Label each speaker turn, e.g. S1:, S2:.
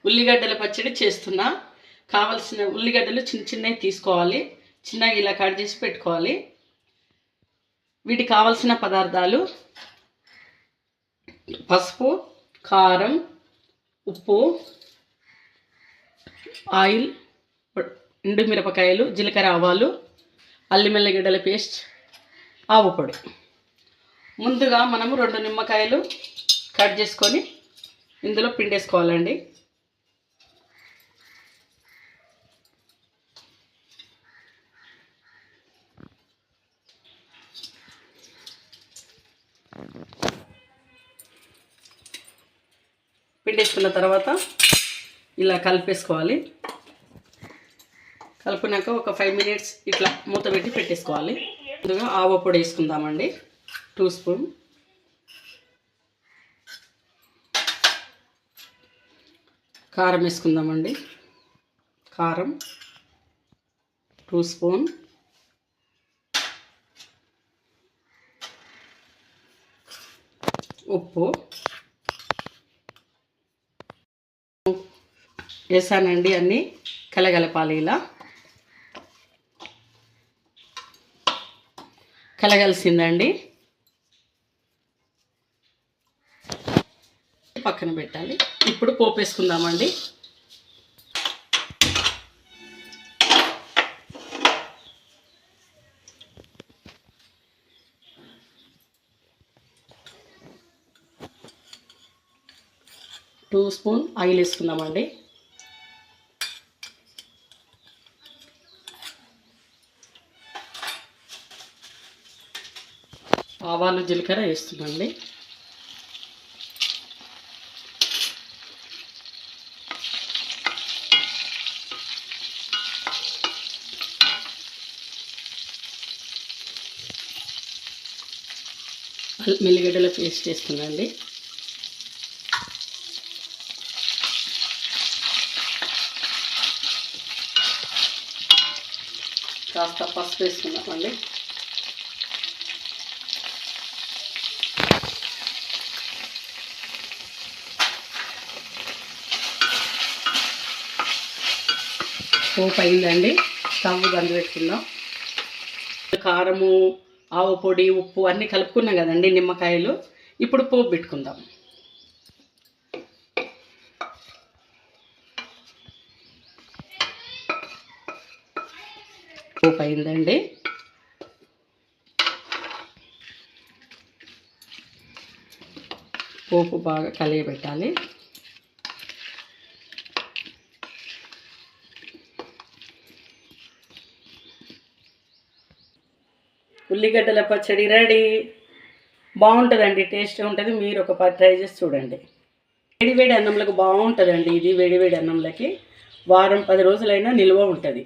S1: ఉల్లిగడ్డల పచ్చడి చేస్తున్నా. కావలసిన ఉల్లిగడ్డలు చిన్న చిన్నవి తీసుకోవాలి. చిన్నగా ఇలా కట్ చేసి పెట్టుకోవాలి. వీటికి కావలసిన పదార్థాలు పసుపు, కారం, ఉప్పు, ఆయిల్, ఎండుమిరపకాయలు, జీలకర్ర, ఆవాలు, అల్లం వెల్లిగడ్డల పేస్ట్, ఆవు పొడి. ముందుగా మనము 2 నిమ్మకాయలు కట్ చేసుకొని ఇందులో పిండేసుకోవాలండి. పిండేసుకున్న తర్వాత ఇలా కలిపేసుకోవాలి. కలుపునాక ఒక 5 మినిట్స్ ఇట్లా మూత పెట్టి పెట్టేసుకోవాలి. ముందుగా ఆవ పొడి వేసుకుందామండి. 2 స్పూన్. కారం వేసుకుందామండి. కారం 2 స్పూన్. ఉప్పు వేసానండి. అన్నీ కలగలపాలి. ఇలా కలగలిసిందండి. పక్కన పెట్టాలి. ఇప్పుడు పోపు వేసుకుందామండి. టూ స్పూన్ ఆయిల్ వేసుకుందామండి. ఆవాలు, జీలకర్ర వేస్తున్నాండి. మెల్లిగడ్డల పేస్ట్ వేస్తున్నాండి. కాస్త పసుపు వేసుకుందామండి. పోపు అయిందండి. స్టవ్ బంద్ పెట్టుకుందాం. కారము, ఆవు పొడి, ఉప్పు అన్నీ కలుపుకున్నాం కదండి, నిమ్మకాయలు. ఇప్పుడు పోపు పెట్టుకుందాం. పోపు అయిందండి. పోపు బాగా కలియబెట్టాలి. ఉల్లిగడ్డల పచ్చడి రెడీ. బాగుంటుందండి, టేస్ట్గా ఉంటుంది. మీరు ఒక ట్రై చేసి చూడండి. వేడివేడి అన్నంలకు బాగుంటుందండి ఇది. వేడివేడి అన్నంలకి వారం 10 రోజులైనా నిల్వ ఉంటుంది.